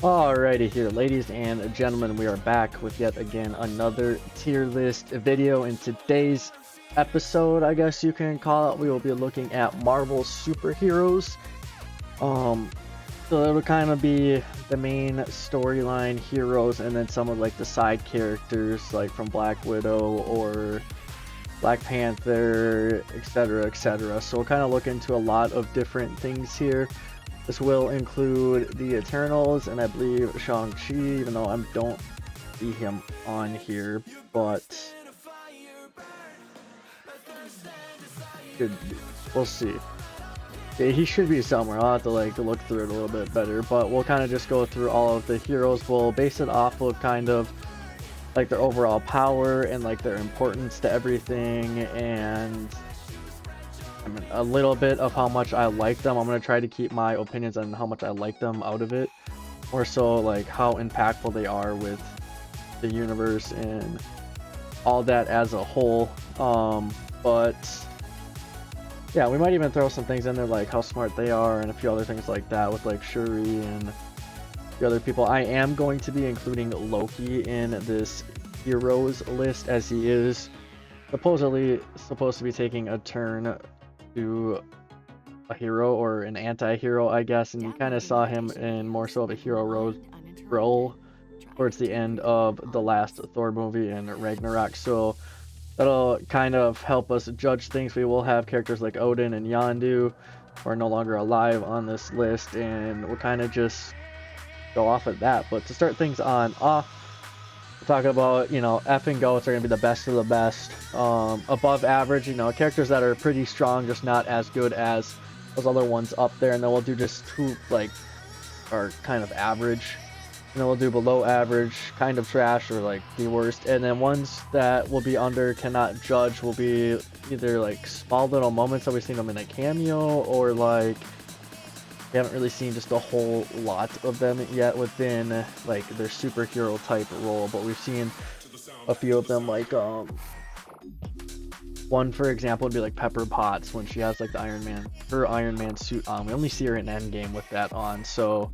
Alrighty here, ladies and gentlemen, we are back with yet again another tier list video. In today's episode, I guess you can call it, we will be looking at Marvel superheroes. So it'll kind of be the main storyline heroes and then some of like the side characters like from Black Widow or Black Panther, etc, etc. So we'll kind of look into a lot of different things here. This will include the Eternals and I believe Shang-Chi, even though I don't see him on here, but we'll see. Yeah, he should be somewhere. I'll have to like look through it a little bit better, but we'll kind of just go through all of the heroes. We'll base it off of kind of like their overall power and like their importance to everything, and I mean, a little bit of how much I like them. I'm going to try to keep my opinions on how much I like them out of it. More so like how impactful they are with the universe and all that as a whole. But yeah, we might even throw some things in there like how smart they are and a few other things like that with like Shuri and the other people. I am going to be including Loki in this heroes list as he is supposedly supposed to be taking a turn to a hero or an anti-hero, I guess, and you kind of saw him in more so of a hero role towards the end of the last Thor movie in Ragnarok, so that'll kind of help us judge things. We will have characters like Odin and Yondu who are no longer alive on this list, and we'll kind of just go off of that. But to start things on off, talk about, you know, F and goats are going to be the best of the best, above average, you know, characters that are pretty strong, just not as good as those other ones up there. And then we'll do just two like are kind of average, and then we'll do below average, kind of trash, or like the worst. And then ones that will be under cannot judge will be either like small little moments that we've seen them in a cameo, or like we haven't really seen just a whole lot of them yet within like their superhero type role, but we've seen a few of them. Like one for example would be like Pepper Potts when she has like the her Iron Man suit on. We only see her in Endgame with that on, so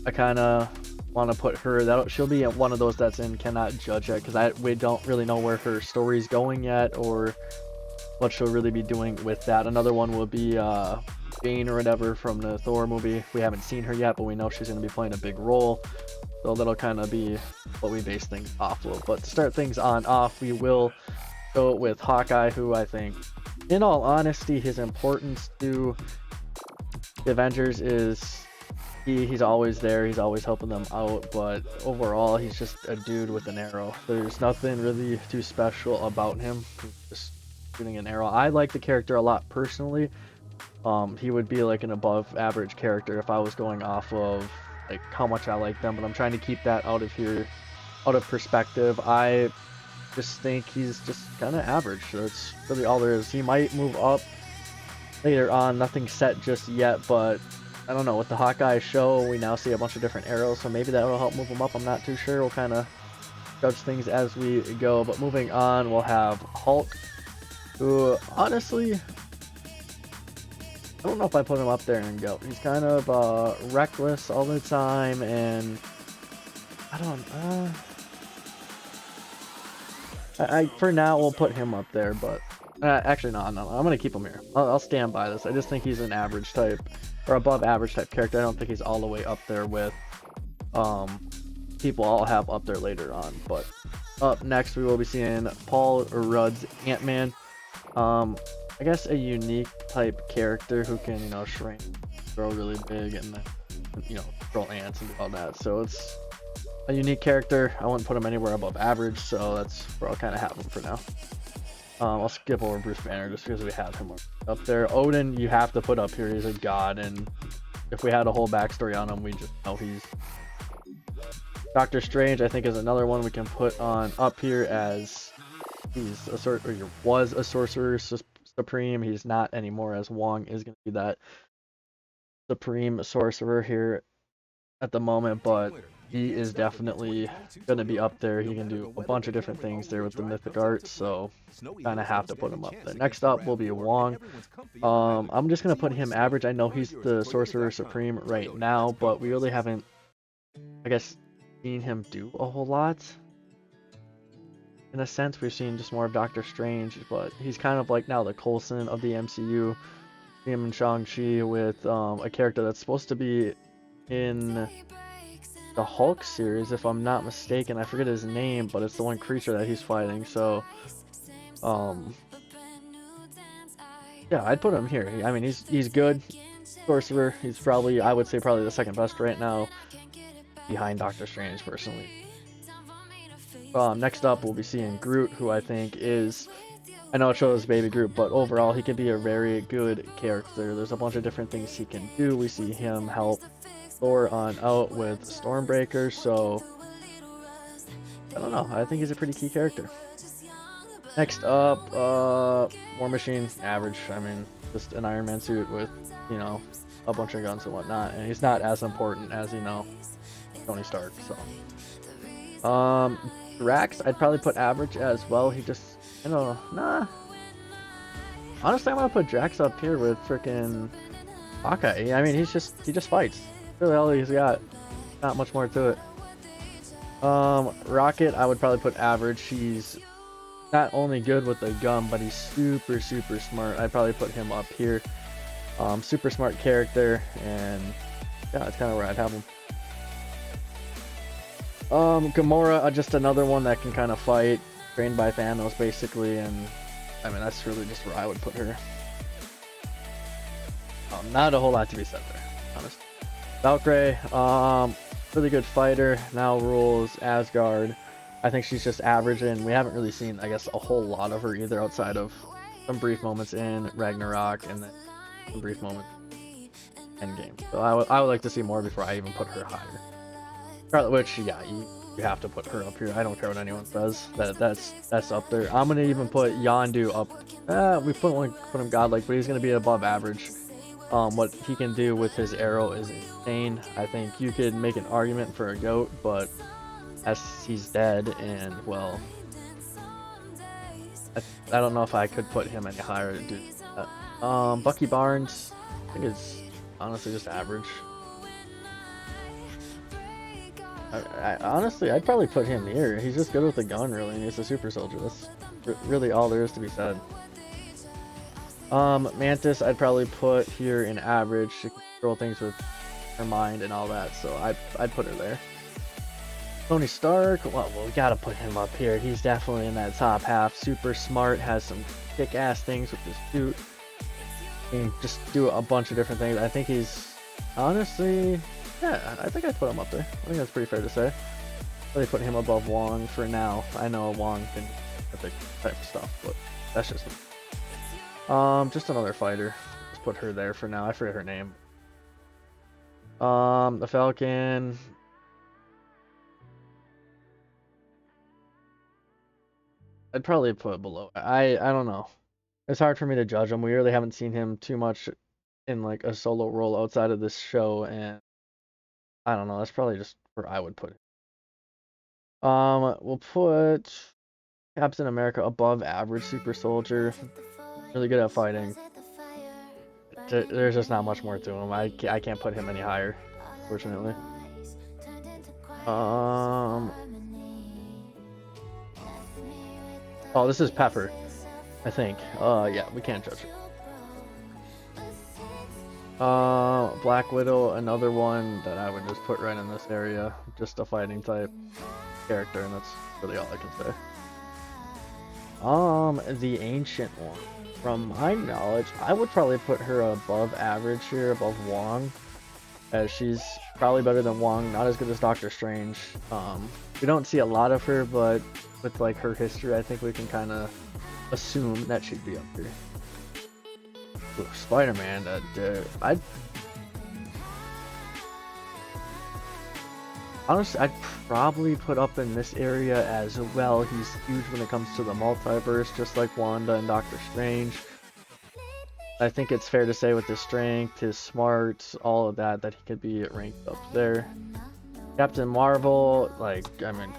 I kind of want to put her, she'll be one of those that's in cannot judge yet, because we don't really know where her story's going yet or what she'll really be doing with that. Another one will be Jane or whatever from the Thor movie. We haven't seen her yet, but we know she's going to be playing a big role, so that'll kind of be what we base things off of. But to start things on off, we will go with Hawkeye, who I think, in all honesty, his importance to the Avengers is he's always there, he's always helping them out, but overall he's just a dude with an arrow. There's nothing really too special about him. He's just shooting an arrow. I like the character a lot personally. He would be like an above average character if I was going off of like how much I like them, but I'm trying to keep that out of here, out of perspective. I just think he's just kind of average. That's really all there is. He might move up later on, nothing set just yet, but I don't know, with the Hawkeye show we now see a bunch of different arrows, so maybe that'll help move him up. I'm not too sure. We'll kind of judge things as we go. But moving on, we'll have Hulk, who honestly I don't know if I put him up there and go. He's kind of reckless all the time, and I don't. I for now we'll put him up there, but actually no, I'm gonna keep him here. I'll stand by this. I just think he's an average type or above average type character. I don't think he's all the way up there with people I'll have up there later on. But up next we will be seeing Paul Rudd's Ant-Man. I guess a unique type character who can, you know, shrink, grow really big, and then, you know, control ants and all that. So it's a unique character. I wouldn't put him anywhere above average, so that's where I'll kind of have him for now. I'll skip over Bruce Banner just because we have him up there. Odin, you have to put up here. He's a god, and if we had a whole backstory on him, we just know he's. Doctor Strange, I think, is another one we can put on up here as he's a was a sorcerer supreme. He's not anymore, as Wong is going to be that supreme sorcerer here at the moment, but he is definitely going to be up there. He can do a bunch of different things there with the mythic arts, so kind of have to put him up there. Next up will be Wong. I'm just going to put him average. I know he's the sorcerer supreme right now, but we really haven't I guess, seen him do a whole lot. In a sense, we've seen just more of Doctor Strange, but he's kind of like now the Coulson of the MCU. Him and Shang-Chi with a character that's supposed to be in the Hulk series, if I'm not mistaken. I forget his name, but it's the one creature that he's fighting. So, yeah, I'd put him here. I mean, he's good. Sorcerer. He's probably, I would say, probably the second best right now, behind Doctor Strange, personally. Next up, we'll be seeing Groot, who I think is, I know it shows Baby Groot, but overall, he can be a very good character. There's a bunch of different things he can do. We see him help Thor on out with Stormbreaker, so I don't know. I think he's a pretty key character. Next up, War Machine, average. I mean, just an Iron Man suit with, you know, a bunch of guns and whatnot, and he's not as important as, you know, Tony Stark. So, Drax, I'd probably put average as well. He just, I don't know, nah. Honestly, I'm gonna put Drax up here with freaking Hawkeye. I mean, he just fights. Really, all he's got. Not much more to it. Rocket, I would probably put average. He's not only good with the gun, but he's super smart. I'd probably put him up here. Super smart character, and yeah, that's kind of where I'd have him. Gamora, just another one that can kind of fight, trained by Thanos basically, and I mean that's really just where I would put her. Not a whole lot to be said there, honest. Valkyrie, really good fighter, now rules Asgard. I think she's just average, and we haven't really seen, I guess, a whole lot of her either, outside of some brief moments in Ragnarok and then some brief moments in Endgame. So I would like to see more before I even put her higher. Scarlet Witch, yeah, you have to put her up here. I don't care what anyone says. That's up there. I'm gonna even put Yondu up. We put him godlike, but he's gonna be above average. What he can do with his arrow is insane. I think you could make an argument for a goat, but as he's dead, and well, I don't know if I could put him any higher. Bucky Barnes, I think it's honestly just average. Honestly, I'd probably put him here. He's just good with the gun, really, and he's a super soldier. That's really all there is to be said. Mantis, I'd probably put here in average. She can control things with her mind and all that, so I'd put her there. Tony Stark, well, we gotta put him up here. He's definitely in that top half. Super smart, has some kick-ass things with his suit. He can just do a bunch of different things. I think he's, honestly, yeah, I think I'd put him up there. I think that's pretty fair to say. Really put him above Wong for now. I know Wong can epic type of stuff, but that's just me. Just another fighter. Just put her there for now. I forget her name. The Falcon. I'd probably put below. I don't know. It's hard for me to judge him. We really haven't seen him too much in like a solo role outside of this show, and I don't know. That's probably just where I would put it. We'll put Captain America above average super soldier. Really good at fighting. There's just not much more to him. I can't put him any higher, fortunately. Oh, this is Pepper, I think. Yeah, we can't judge it. Black Widow, another one that I would just put right in this area. Just a fighting type character, and that's really all I can say. The Ancient One. From my knowledge, I would probably put her above average here, above Wong, as she's probably better than Wong, not as good as Doctor Strange. We don't see a lot of her, but with like her history, I think we can kind of assume that she'd be up here. Ooh, Spider-Man, honestly, I'd probably put up in this area as well. He's huge when it comes to the multiverse, just like Wanda and Doctor Strange. I think it's fair to say with his strength, his smarts, all of that, that he could be ranked up there. Captain Marvel, like, I mean,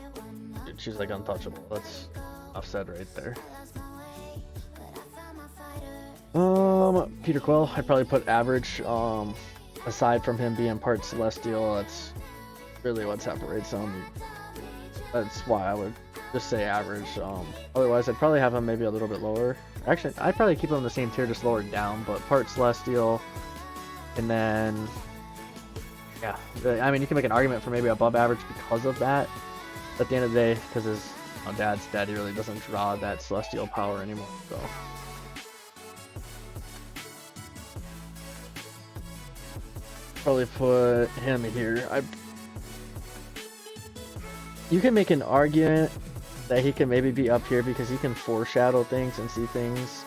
she's like untouchable. That's enough said right there. Peter Quill, I'd probably put average. Aside from him being part Celestial, that's really what separates them. That's why I would just say average. Otherwise, I'd probably have him maybe a little bit lower. Actually, I'd probably keep him in the same tier, just lowered down. But part Celestial, and then yeah, I mean, you can make an argument for maybe above average because of that. At the end of the day, because his dad's dead, he really doesn't draw that Celestial power anymore. So. Probably put him here. You can make an argument that he can maybe be up here because he can foreshadow things and see things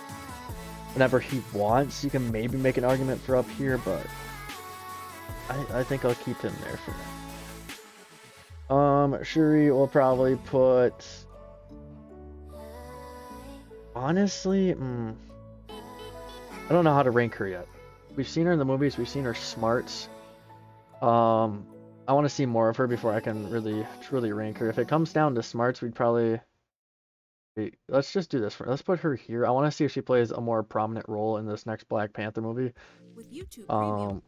whenever he wants. You can maybe make an argument for up here, but I think I'll keep him there for now. Shuri will probably put. Honestly, I don't know how to rank her yet. We've seen her in the movies, we've seen her smarts. I want to see more of her before I can really truly rank her. If it comes down to smarts, we'd probably let's just do this. Let's put her here. I want to see if she plays a more prominent role in this next Black Panther movie.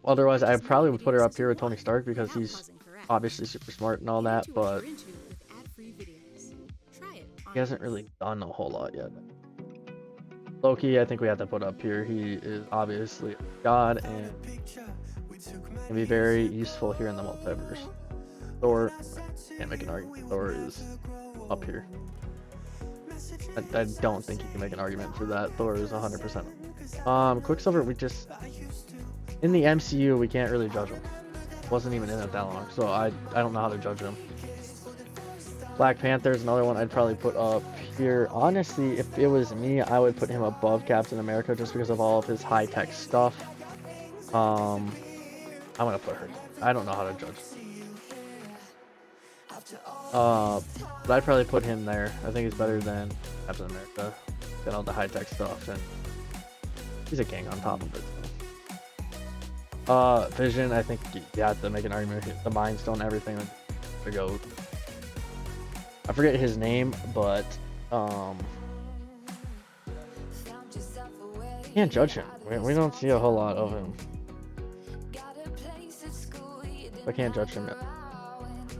Otherwise I probably would put her up here with Tony Stark because he's obviously super smart and all that, but he hasn't really done a whole lot yet. Loki, I think we have to put up here. He is obviously a god and can be very useful here in the multiverse. Thor, can't make an argument. Thor is up here. I don't think you can make an argument for that. Thor is 100%. Quicksilver, we just in the MCU we can't really judge him. Wasn't even in it that long, so I don't know how to judge him. Black Panther is another one I'd probably put up here. Honestly, if it was me, I would put him above Captain America just because of all of his high-tech stuff. I'm gonna put her. I don't know how to judge. But I'd probably put him there. I think he's better than Captain America. Got all the high-tech stuff, and he's a king on top of it. So. Vision, I think you have to make an argument. The Mind Stone, everything to go. I forget his name, but can't judge him. We don't see a whole lot of him. I can't judge him yet.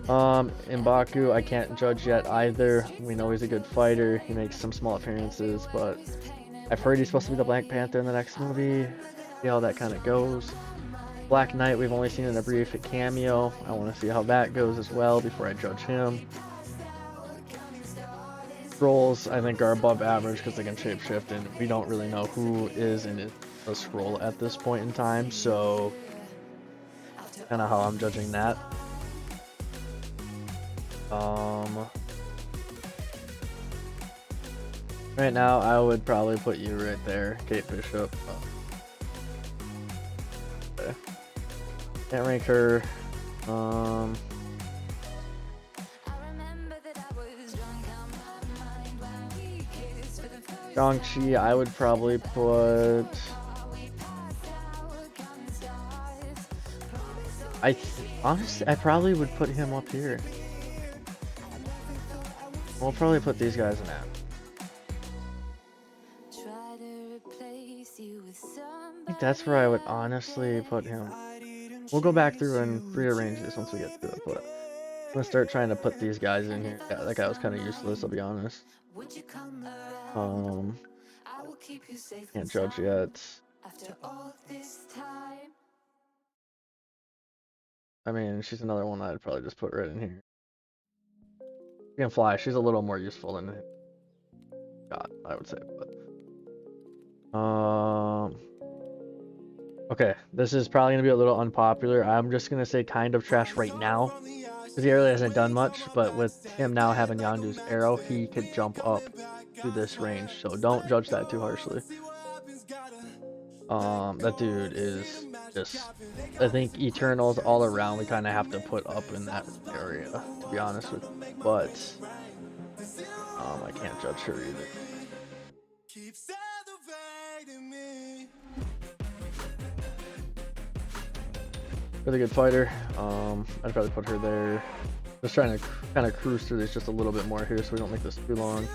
M'Baku, I can't judge yet either. We know he's a good fighter. He makes some small appearances, but I've heard he's supposed to be the Black Panther in the next movie. See how that kind of goes. Black Knight, we've only seen in a brief cameo. I want to see how that goes as well before I judge him. Scrolls, I think, are above average because they can shapeshift, and we don't really know who is in a scroll at this point in time, so kind of how I'm judging that. Right now, I would probably put you right there, Kate Bishop. Okay. Can't rank her. Shang-Chi, I would probably put. Honestly, I probably would put him up here. We'll probably put these guys in that. I think that's where I would honestly put him. We'll go back through and rearrange this once we get to it, but I'm gonna start trying to put these guys in here. Yeah, that guy was kind of useless, I'll be honest. Can't judge yet. I mean, she's another one I'd probably just put right in here. She can fly. She's a little more useful than God, I would say. But okay, this is probably gonna be a little unpopular. I'm just gonna say kind of trash right now because he really hasn't done much. But with him now having Yondu's arrow, he could jump up to this range. So don't judge that too harshly. That dude is just. I think Eternals all around we kind of have to put up in that area, to be honest with you. But I can't judge her either. Really good fighter. I'd probably put her there. Just trying to kind of cruise through this just a little bit more here so we don't make this too long.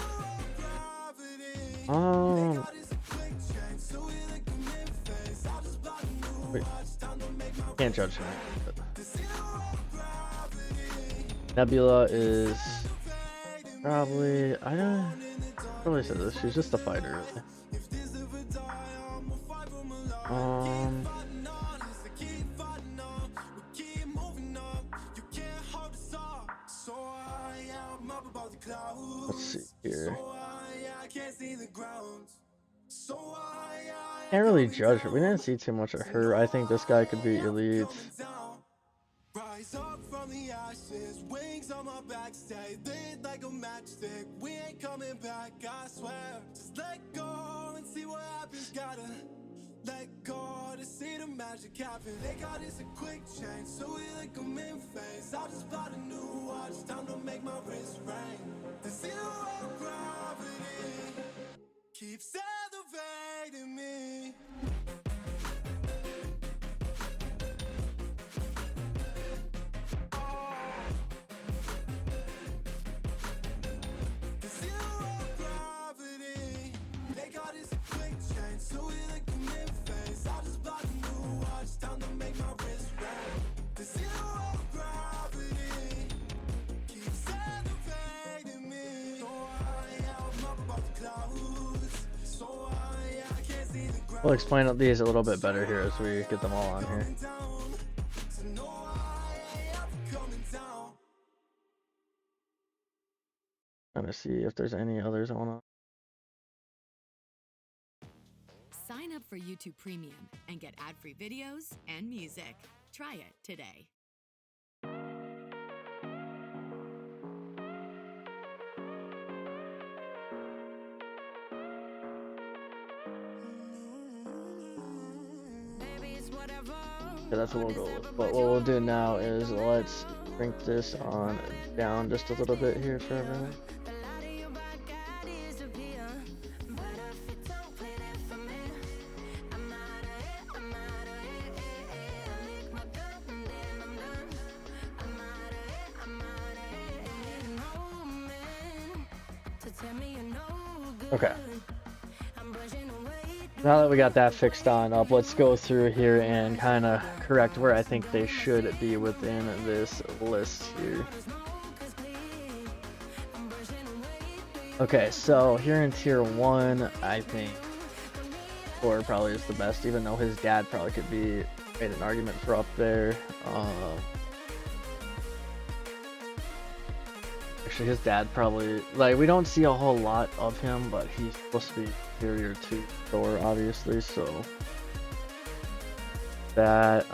Wait. Can't judge him. Nebula is probably, I don't really say this, she's just a fighter really. Let's see here. Can't really judge her. We didn't see too much of her. I think this guy could be elite. Rise up from the ashes, wings on my back, stay lit like a matchstick. We ain't coming back, I swear. Just let go and see what happens. Gotta let go to see the magic happen. They got us a quick change, so we like them in phase. I just bought a new watch, time to make my wrist ring. The zero gravity keeps elevating me. We'll explain these a little bit better here as we get them all on here. Trying to see if there's any others I want to. Sign up for YouTube Premium and get ad-free videos and music. Try it today. Okay, that's what we'll go with. But what we'll do now is let's bring this on down just a little bit here for everyone. Okay. Now that we got that fixed on up, let's go through here and kind of correct where I think they should be within this list here. Okay, so here in tier 1, I think Thor probably is the best, even though his dad probably could be made an argument for up there. Actually, his dad probably, like, we don't see a whole lot of him, but he's supposed to be superior to Thor, obviously, so that,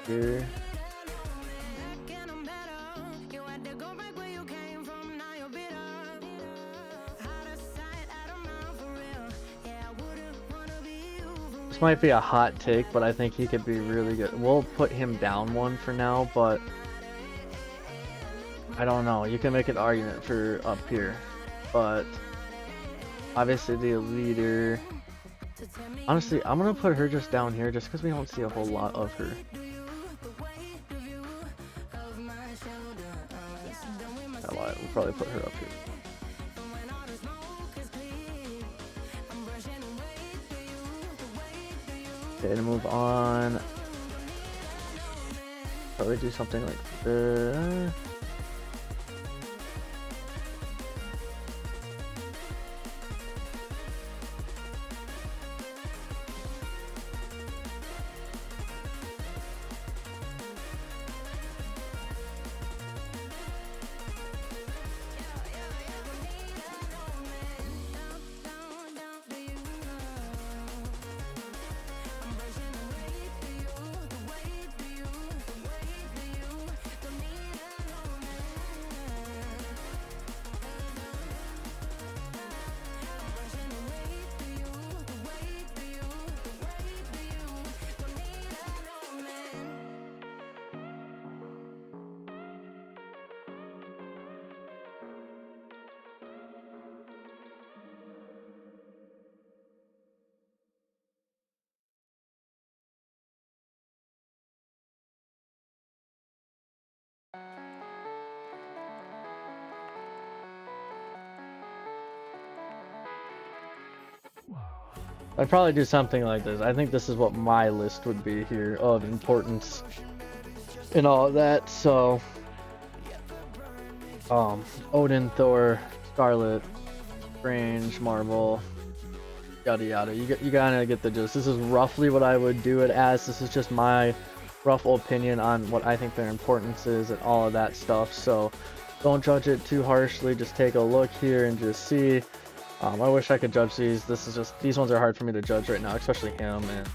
here. This might be a hot take, but I think he could be really good. We'll put him down one for now, but I don't know. You can make an argument for up here, but obviously the leader. Honestly, I'm gonna put her just down here, just because we don't see a whole lot of her. I lied. We'll probably put her up here. Okay, to move on. Probably do something like this. I'd probably do something like this. I think this is what my list would be here of importance. and all of that. So, Odin, Thor, Scarlet, Strange, Marvel, yada yada. You gotta get the gist. This is roughly what I would do it as. This is just my rough opinion on what I think their importance is and all of that stuff. So don't judge it too harshly. Just take a look here and just see. I wish I could judge these. These ones are hard for me to judge right now, especially him. And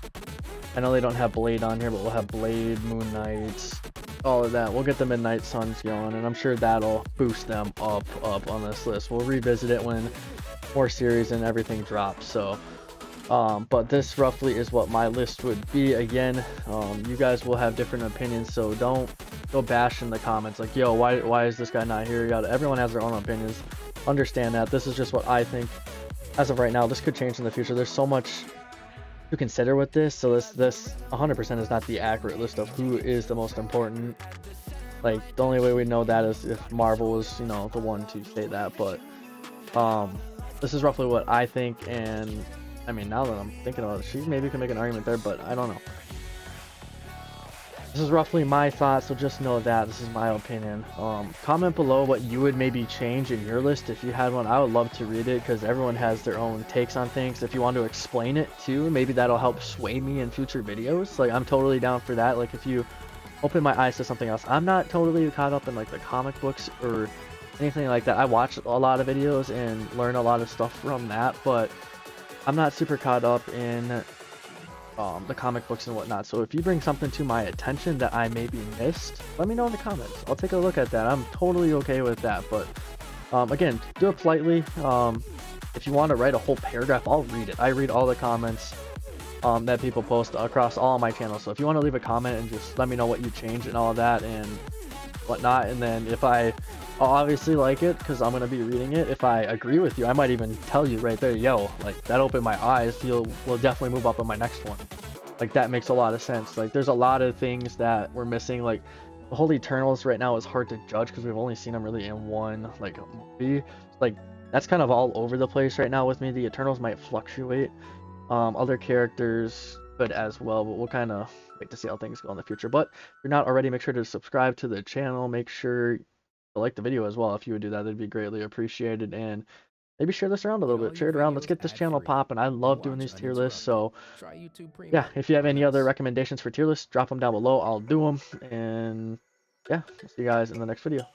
I know they don't have Blade on here, but we'll have Blade, Moon Knight, all of that. We'll get the Midnight Suns going, and I'm sure that'll boost them up on this list. We'll revisit it when more series and everything drops. So but this roughly is what my list would be. Again, you guys will have different opinions, so don't go bash in the comments like, yo, why is this guy not here? Everyone has their own opinions. Understand that. This is just what I think as of right now. This could change in the future. There's so much to consider with this, so this 100% is not the accurate list of who is the most important. Like, the only way we know that is if Marvel was, you know, the one to say that. But this is roughly what I think, and I mean, now that I'm thinking about it, she maybe can make an argument there, but I don't know. This is roughly my thoughts, so just know that this is my opinion. Comment below what you would maybe change in your list if you had one. I would love to read it because everyone has their own takes on things. If you want to explain it too, maybe that'll help sway me in future videos. Like, I'm totally down for that. Like, if you open my eyes to something else, I'm not totally caught up in like the comic books or anything like that. I watch a lot of videos and learn a lot of stuff from that, but I'm not super caught up in the comic books and whatnot. So if you bring something to my attention that I maybe missed, let me know in the comments. I'll take a look at that. I'm totally okay with that. But again, do it politely. If you want to write a whole paragraph, I'll read it. I read all the comments that people post across all of my channels. So if you want to leave a comment and just let me know what you changed and all of that and whatnot, and then if I'll obviously like it because I'm gonna be reading it. If I agree with you, I might even tell you right there, yo, like, that opened my eyes. We'll definitely move up on my next one. Like, that makes a lot of sense. Like, there's a lot of things that we're missing. Like, the whole Eternals right now is hard to judge because we've only seen them really in one like movie. Like, that's kind of all over the place right now with me. The Eternals might fluctuate. Other characters could as well, but we'll kind of wait to see how things go in the future. But if you're not already, make sure to subscribe to the channel. Make sure to like the video as well. If you would do that, that'd be greatly appreciated. And maybe share this around a little bit. Share it around. Let's get this channel popping. I love doing these tier lists. So yeah, if you have any other recommendations for tier lists, drop them down below. I'll do them. And yeah, I'll see you guys in the next video.